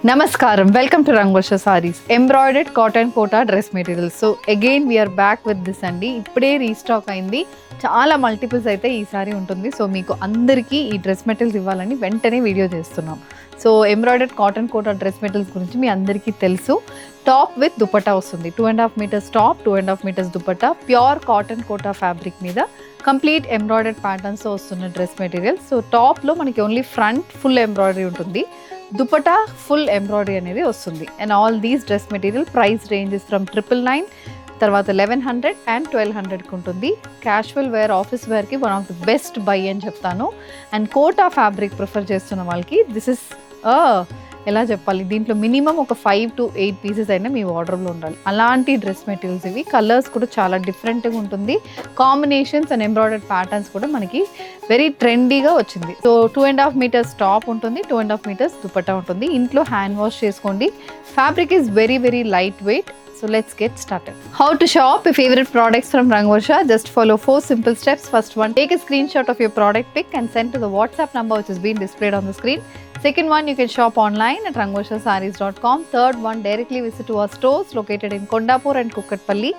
Namaskaram, welcome to Rangvarsha Sarees, embroidered cotton kota dress materials. So again we are back with this అండి. ఇప్పుడే restock అయింది. చాలా multiples అయితే ఈసారి ఉంటుంది. సో మీకు అందరికీ ఈ డ్రెస్ మెటీరియల్స్ ఇవ్వాలని వెంటనే వీడియో చేస్తున్నాం. So embroidered cotton Kota dress materials గురించి మీ అందరికీ తెలుసు. టాప్ విత్ దుపట్టా వస్తుంది. 2.5 meters top, 2.5 meters dupatta, pure cotton Kota fabric మీద కంప్లీట్ ఎంబ్రాయిడర్డ్ ప్యాటర్న్స్తో వస్తున్న డ్రెస్ మెటీరియల్. సో టాప్లో మనకి ఓన్లీ ఫ్రంట్ ఫుల్ ఎంబ్రాయిడరీ ఉంటుంది, దుపట్టా ఫుల్ ఎంబ్రాయిడరీ అనేది వస్తుంది. And all these dress material price ranges from 999, తర్వాత 1100 అండ్ 1200కి ఉంటుంది. క్యాజువల్ వేర్, ఆఫీస్ వేర్కి one of the best by అని చెప్తాను. అండ్ కోటా ఫ్యాబ్రిక్ ప్రిఫర్ చేస్తున్న వాళ్ళకి దిస్ ఇస్ ఎలా చెప్పాలి, దీంట్లో మినిమం ఒక 5 to 8 పీసెస్ అయినా మీ వార్డ్రోబ్లో ఉండాలి. అలాంటి డ్రెస్ మెటీరియల్స్ ఇవి. కలర్స్ కూడా చాలా డిఫరెంట్గా ఉంటుంది. కాంబినేషన్స్ అండ్ ఎంబ్రాయిడర్డ్ ప్యాటర్న్స్ కూడా మనకి వెరీ ట్రెండీగా వచ్చింది. సో 2.5 మీటర్స్ టాప్ ఉంటుంది, 2.5 మీటర్స్ దుపట్టా ఉంటుంది. ఇంట్లో హ్యాండ్ వాష్ చేసుకోండి. Fabric is very very light weight. So let's get started. How to shop your favorite products from Rangvarsha? Just follow 4 simple steps. First one, take a screenshot of your product pic and send to the WhatsApp number which is being displayed on the screen. Second one, you can shop online at rangvarshasarees.com. Third one, directly visit to our stores located in Kondapur and Kukatpalli.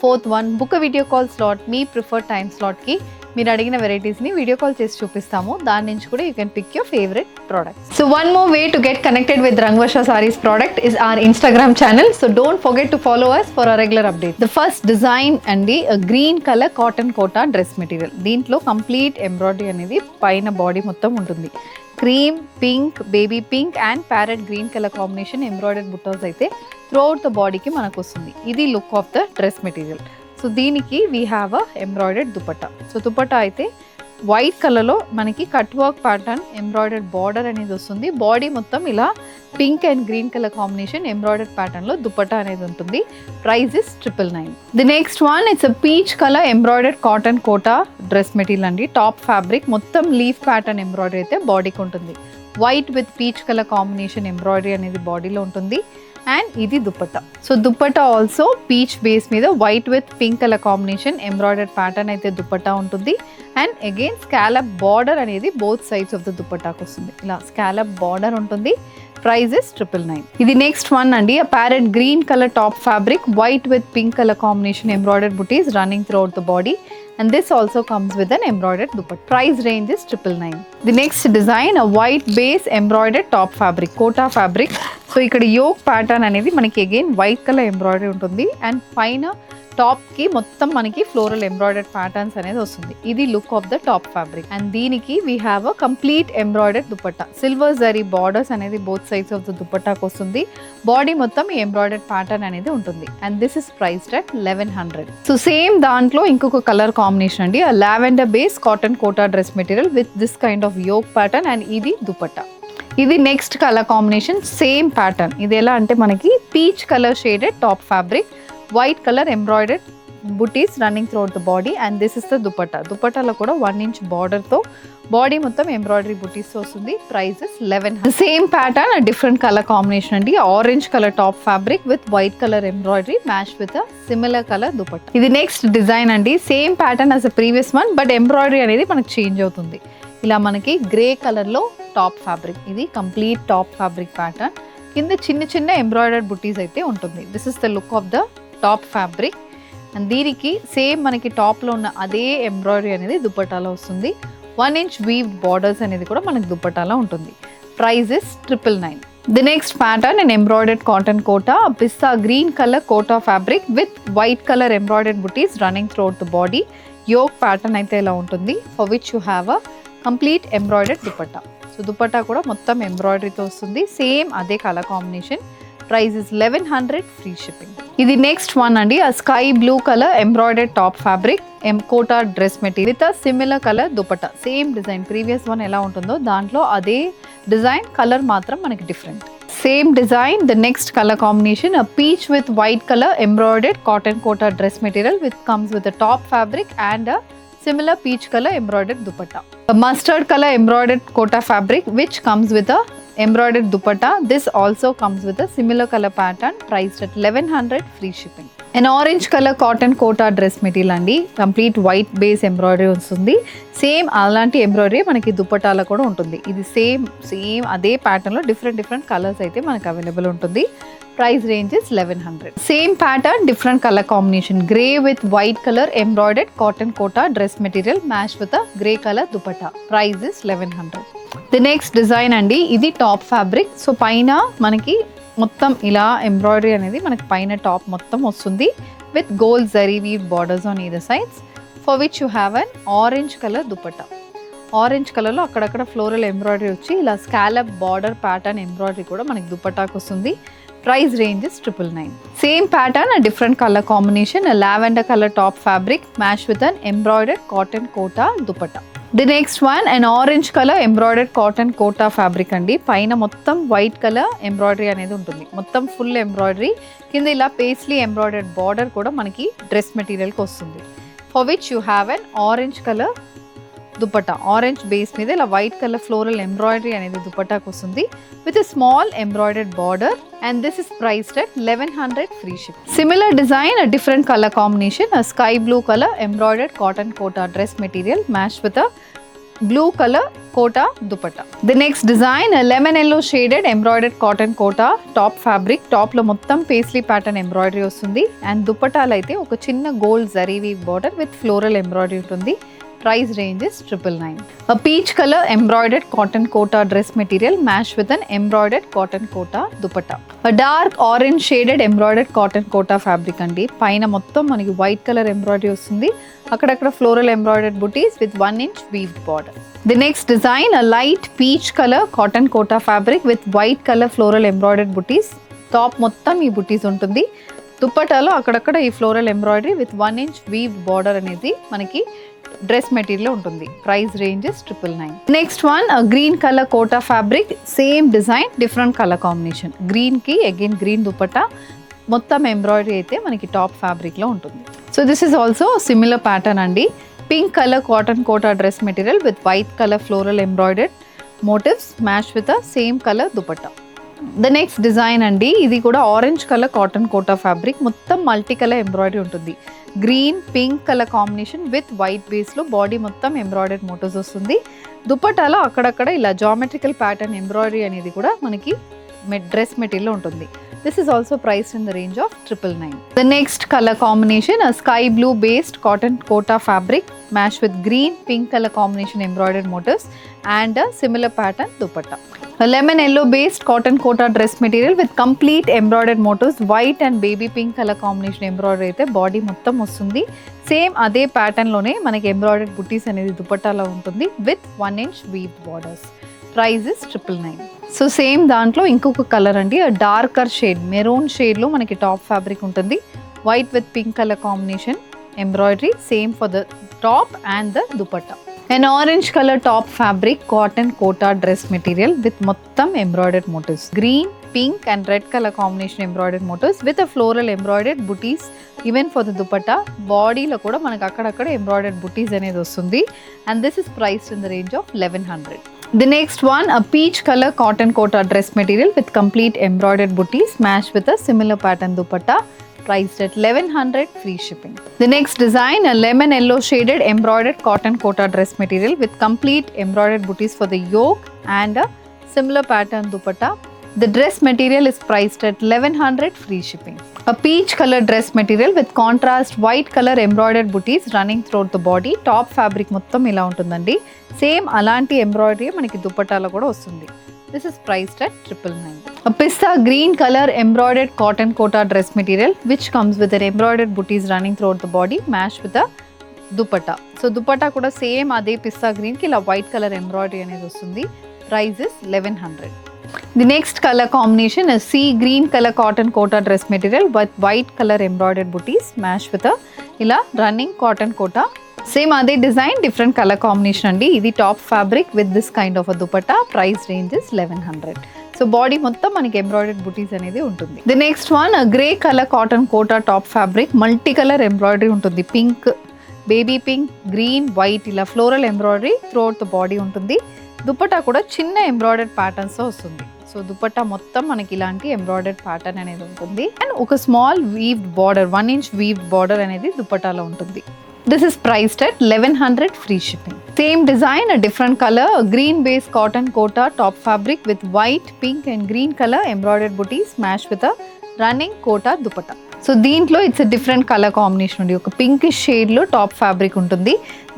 Fourth one, book a video call slot, me preferred time slot ki మీరు అడిగిన వెరైటీస్ని video call చేసి చూపిస్తాము. దాని నుంచి కూడా you can pick your favourite products. So one more way to get connected with Rangavarsha sarees product is our Instagram channel. So don't forget to follow us for our regular update. The first design అండి green colour cotton Kota dress material. దీంట్లో complete embroidery అనేది పైన body మొత్తం ఉంటుంది. Cream, pink, baby pink and parrot green colour combination embroidered బుట్టాస్ అయితే throughout the బాడీకి మనకు వస్తుంది. ఇది look of the dress material. So దీనికి we have a embroidered dupatta. So dupatta అయితే వైట్ కలర్లో మనకి cut work pattern embroidered border అనేది వస్తుంది. బాడీ మొత్తం ఇలా pink and green colour combination embroidered ప్యాటర్న్లో దుపట్టా అనేది ఉంటుంది. Price is 999. The next one, it's a peach colour embroidered cotton Kota dress material అండి. టాప్ ఫ్యాబ్రిక్ మొత్తం లీఫ్ ప్యాటర్న్ ఎంబ్రాయిడరీ అయితే బాడీకి ఉంటుంది. White with peach colour combination embroidery అనేది బాడీలో ఉంటుంది. అండ్ ఇది dupatta. So dupatta also peach base మీద white with pink colour combination embroidered pattern అయితే దుపట్టా ఉంటుంది. అండ్ అగైన్ స్కాలప్ బార్డర్ అనేది బోత్ సైడ్స్ ఆఫ్ ద దుపట్టాకు వస్తుంది. ఇలా స్కాలప్ బార్డర్ ఉంటుంది. Price is 999. ఇది నెక్స్ట్ వన్ అండి, a parrot green color top fabric, white with pink color combination embroidered booties running throughout the body, and this also comes with an embroidered dupatta. Price range is 999. The next design, a white base embroidered top fabric, kota fabric. So ఇక్కడ yoke pattern అనేది మనకి again white colour embroidery ఉంటుంది. And పైన టాప్కి మొత్తం మనకి floral embroidered patterns అనేది వస్తుంది. ఇది look of the top fabric. And దీనికి we have a complete embroidered dupatta. Silver zari borders అనేది బోత్ సైడ్స్ ఆఫ్ ద దుపట్టాకు వస్తుంది. బాడీ మొత్తం ఈ ఎంబ్రాయిడర్డ్ ప్యాటర్న్ అనేది ఉంటుంది. And this is priced at 1100. So same దాంట్లో ఇంకొక కలర్ కాంబినేషన్ అండి, lavender base cotton Kota dress material with this kind of yoke pattern. And ఇది దుపట్టా. ఇది next colour combination, same pattern. ఇది ఎలా అంటే మనకి peach colour shaded top fabric, white colour embroidered butis running throughout the body. And this is the dupatta. దుపట్టాలో కూడా 1 inch బార్డర్తో body మొత్తం ఎంబ్రాయిడరీ బుటీస్ వస్తుంది. Price is 1100. Same pattern, different colour combination అండి. Orange colour top fabric with white colour embroidery match with a similar colour dupatta. ఇది next design అండి. Same pattern as a previous one, but embroidery అనేది మనకు change అవుతుంది. ఇలా మనకి grey కలర్లో top fabric. ఇది కంప్లీట్ టాప్ ఫ్యాబ్రిక్ ప్యాటర్న్. కింద చిన్న చిన్న ఎంబ్రాయిడర్డ్ బుటీస్ అయితే ఉంటుంది. This is the look of the top fabric. And దీనికి సేమ్ మనకి టాప్లో ఉన్న అదే ఎంబ్రాయిడరీ అనేది దుపట్టాలో వస్తుంది. 1 inch వీవ్డ్ బార్డర్స్ అనేది కూడా మనకి దుపట్టాలో ఉంటుంది. Price is 999. The next pattern and embroidered cotton Kota, pista green colour Kota fabric with white colour embroidered butis running throughout the body. Yoke pattern అయితే ఇలా ఉంటుంది. For which you have a complete embroidered dupatta. So dupatta కూడా మొత్తం ఎంబ్రాయిడరీతో వస్తుంది. సేమ్ అదే colour combination. Price is 1100, free shipping. ఇది next one అండి, a sky blue colour embroidered top fabric Kota dress material with similar colour dupatta. Same design, previous one ఎలా ఉంటుందో దాంట్లో అదే డిజైన్, కలర్ మాత్రం మనకి different. Same design, the next colour combination, a peach with white color embroidered cotton kota dress material which comes with a top fabric and a similar peach color embroidered dupatta. A mustard color embroidered kota fabric which comes with a embroidered dupatta. This also comes with a similar color pattern, priced at 1100, free shipping. An orange color cotton kota dress material అండి, complete white base embroidery వస్తుంది. Same అలాంటి embroidery మనకి దుపట్టాలో కూడా ఉంటుంది. ఇది same అదే ప్యాటర్న్లో different colours అయితే మనకు అవైలబుల్ ఉంటుంది. Price range is 1100. Same pattern, different color combination. Grey with white color embroidered cotton kota dress material matched with a grey color dupatta. Price is 1100. The next design అండి, ఇది top fabric. So పైన మనకి మొత్తం ఇలా embroidery అనేది మనకి పైన top మొత్తం వస్తుంది with gold zari weave borders on either sides, for which you have an orange colour dupatta. Orange కలర్లో అక్కడక్కడ ఫ్లోరల్ ఎంబ్రాయిడరీ వచ్చి ఇలా స్కాలప్ బార్డర్ ప్యాటర్న్ ఎంబ్రాయిడరీ కూడా మనకి దుపట్టాకు వస్తుంది. Price range is 999. Same pattern, a different color combination, a lavender color top fabric matched with an embroidered cotton kota dupatta. The next one, an orange color embroidered cotton kota fabric అండి. పైన మొత్తం white colour embroidery అనేది ఉంటుంది, మొత్తం full embroidery. కింద ఇలా paisley embroidered border కూడా మనకి డ్రెస్ మెటీరియల్కి వస్తుంది. For which you have an orange colour dupatta. Orange base మీద ఇలా వైట్ కలర్ ఫ్లోరల్ ఎంబ్రాయిడరీ అనేది దుపట్టాకు వస్తుంది with a small embroidered border, and this is priced at 1100, free ship. Similar design, a different color combination, a sky blue color embroidered cotton kota dress material matched with a blue color kota dupatta. The next design, a lemon yellow shaded embroidered cotton kota top fabric. Top lo mottam paisley pattern embroidery vastundi, and dupatta lo aithe oka chinna gold zari weave border with floral embroidery untundi. Price range is 999. A peach color embroidered cotton kota dress material matched with an embroidered cotton kota dupatta. A dark orange shaded embroidered cotton kota fabric andi. Paina mottam maniki white color embroidery vastundi. Akkadakada floral embroidered booties with 1 inch weaved border. The next design, a light peach color cotton kota fabric with white color floral embroidered booties. Top mottam ee booties untundi. దుపట్టాలో అక్కడక్కడ ఈ floral embroidery with 1 inch weave border అనేది మనకి dress material ఉంటుంది. Price range is 999. Next one, green colour Kota fabric. Same design, different colour combination. Green కి again green dupatta, మొత్తం embroidery అయితే మనకి టాప్ ఫ్యాబ్రిక్ లో ఉంటుంది. So this is also similar pattern అండి. Pink colour cotton Kota dress material with white colour floral embroidered motifs match with same colour dupatta. The next design అండి, ఇది కూడా orange colour cotton Kota fabric, మొత్తం multi colour embroidery ఉంటుంది. Green pink colour combination with white బేస్లో body మొత్తం embroidered motifs వస్తుంది. దుపట్టాలో అక్కడక్కడ ఇలా జామెట్రికల్ ప్యాటర్న్ ఎంబ్రాయిడరీ అనేది కూడా మనకి డ్రెస్ మెటీరియల్ ఉంటుంది. This is also priced in the range of 999. The next colour combination, sky blue based cotton Kota fabric match with green pink colour combination embroidered motifs and similar pattern dupatta. A lemon yellow based cotton kota dress material with complete embroidered motifs, white and baby pink color combination embroidery అయితే body మొత్తం వస్తుంది. Same అదే pattern లోనే మనకి embroidered butis అనేది దుపట్టాలో ఉంటుంది with 1 inch weave borders. Price is 999. So same దాంట్లో ఇంకొక కలర్ అండి, డార్కర్ షేడ్ మెరూన్ షేడ్ లో మనకి టాప్ ఫ్యాబ్రిక్ ఉంటుంది. White with pink colour combination embroidery, same for the top and the dupatta. An orange color top fabric cotton kota dress material with mottam embroidered motifs. Green, pink and red color combination embroidered motifs with a floral embroidered booties even for the dupatta. Body lo kuda manaku akkadakada embroidered booties anedi vastundi, and this is priced in the range of 1100. The next one, a peach color cotton kota dress material with complete embroidered booties matched with a similar pattern dupatta. Priced at 1100, free shipping. The next design, a lemon yellow shaded embroidered cotton kota dress material with complete embroidered booties for the yoke and a similar pattern dupatta. The dress material is priced at 1100, free shipping. A peach color dress material with contrast white color embroidered booties running throughout the body. Top fabric మొత్తం ఇలా ఉంటుందండి. Same అలాంటి embroidery మనకి దుపట్టాలో కూడా వస్తుంది. This is priced at 999. A pista green color embroidered cotton kota dress material which comes with an embroidered booties running throughout the body matched with a dupatta. So dupatta kuda same ade pista green ki ila white color embroidery anedi vastundi. Price is 1100. The next color combination is sea green color cotton kota dress material with white color embroidered booties matched with a ila running cotton kota. Same అదే design, different colour combination అండి. ఇది top fabric with this kind of a dupatta. Price range is 1100. So body మొత్తం మనకి embroidered butis అనేది ఉంటుంది. The next one, grey colour cotton Kota top fabric, multi colour embroidery ఉంటుంది. Pink, baby pink, green, white ఇలా floral embroidery throughout the body ఉంటుంది. దుపట్టా కూడా చిన్న embroidered patterns తో వస్తుంది. సో దుపట్టా మొత్తం మనకి ఇలాంటి ఎంబ్రాయిడర్డ్ ప్యాటర్న్ అనేది ఉంటుంది అండ్ ఒక small weaved border 1 inch weaved border అనేది దుపట్టాలో ఉంటుంది. This is priced at 1100 free shipping. Same design, a different color, a green base cotton kota top fabric with white, pink and green color embroidered booties matched with a running kota dupatta. So దీంట్లో it's different colour combination ఉంది. ఒక pinkish షేడ్లో top fabric ఉంటుంది.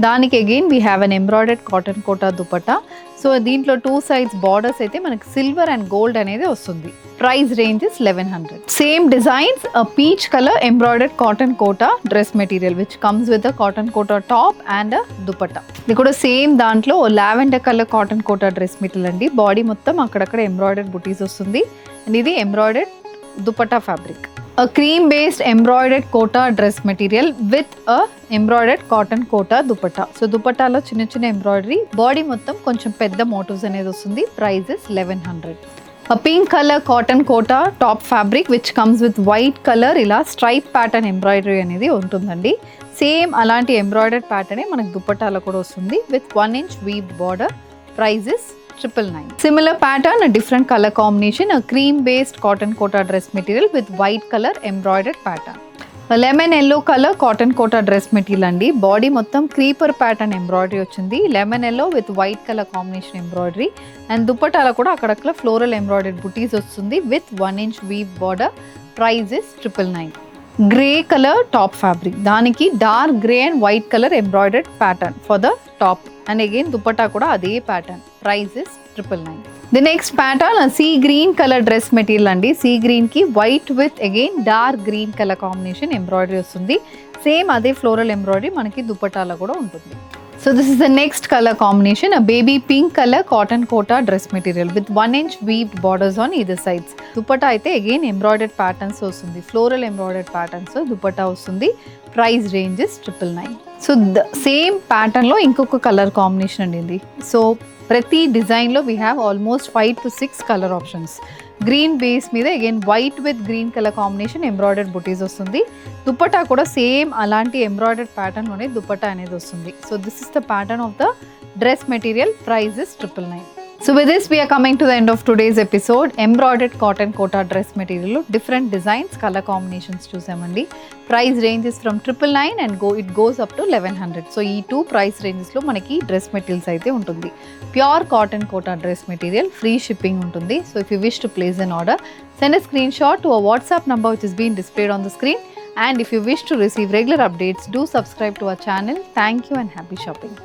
దానికి again we have an embroidered cotton Kota dupatta. So దీంట్లో 2 sides borders అయితే మనకి silver and gold అనేది వస్తుంది. Price range is 1100. Same designs, peach colour embroidered cotton Kota dress material which comes with cotton Kota top and dupatta. ఇది కూడా same దాంట్లో lavender colour cotton Kota dress material అండి. Body మొత్తం అక్కడక్కడ ఎంబ్రాయిడర్డ్ బుటీస్ వస్తుంది అండ్ ఇది embroidered dupatta fabric. A cream based embroidered kota dress material with a embroidered cotton kota dupatta. So dupatta lo chinna chinna embroidery, body mottam koncham pedda motifs anedi ostundi. Price is 1100. A pink color cotton kota top fabric which comes with white color ila stripe pattern embroidery anedi untundandi. Same alanti embroidered pattern e manaku dupatta lo kuda ostundi with 1 inch weaved border. Price is 999. Similar pattern, a different color combination, a cream based cotton kota dress material with white color embroidered pattern. A lemon yellow color cotton kota dress material andi. Body mottam creeper pattern embroidery ochindi. Lemon yellow with white color combination embroidery and dupatta la kuda akkadakala floral embroidered booties ostundi with 1 inch weave border. Price is 999. Grey color top fabric, daniki dark grey and white color embroidered pattern for the top and again dupatta kuda ade pattern. Price is 999. The next pattern, a sea green color dress material andi. Sea green ki white with again dark green color combination embroidery ostundi. Same ade floral embroidery manaki dupatta la kuda untundi. So this is the next color combination, a baby pink color cotton kota dress material with 1 inch weaved borders on either sides. Dupatta aithe again embroidered patterns ostundi, floral embroidered patterns so dupatta ostundi. Price range is 999. So the same pattern lo inkoka color combination andi. So ప్రతి డిజైన్లో we have almost 5 to 6 colour options. Green base మీద again white with green colour combination embroidered butis వస్తుంది. దుపట్టా కూడా same అలాంటి embroidered ప్యాటర్న్లోనే dupatta అనేది వస్తుంది. So this is the pattern of the dress material. Price is 999. So with this we are coming to the end of today's episode. Embroidered cotton kota dress material lo different designs, color combinations చూసామండి. Price range is from 999 and it goes up to 1100. So ఈ 2 price ranges లో మనకి dress materials అయితే ఉంటుంది. Pure cotton Kota dress material, free shipping ఉంటుంది. So if you wish to place an order, send a screenshot to a WhatsApp number which is being displayed on the screen. And if you wish to receive regular updates, do subscribe to our channel. Thank you and happy shopping.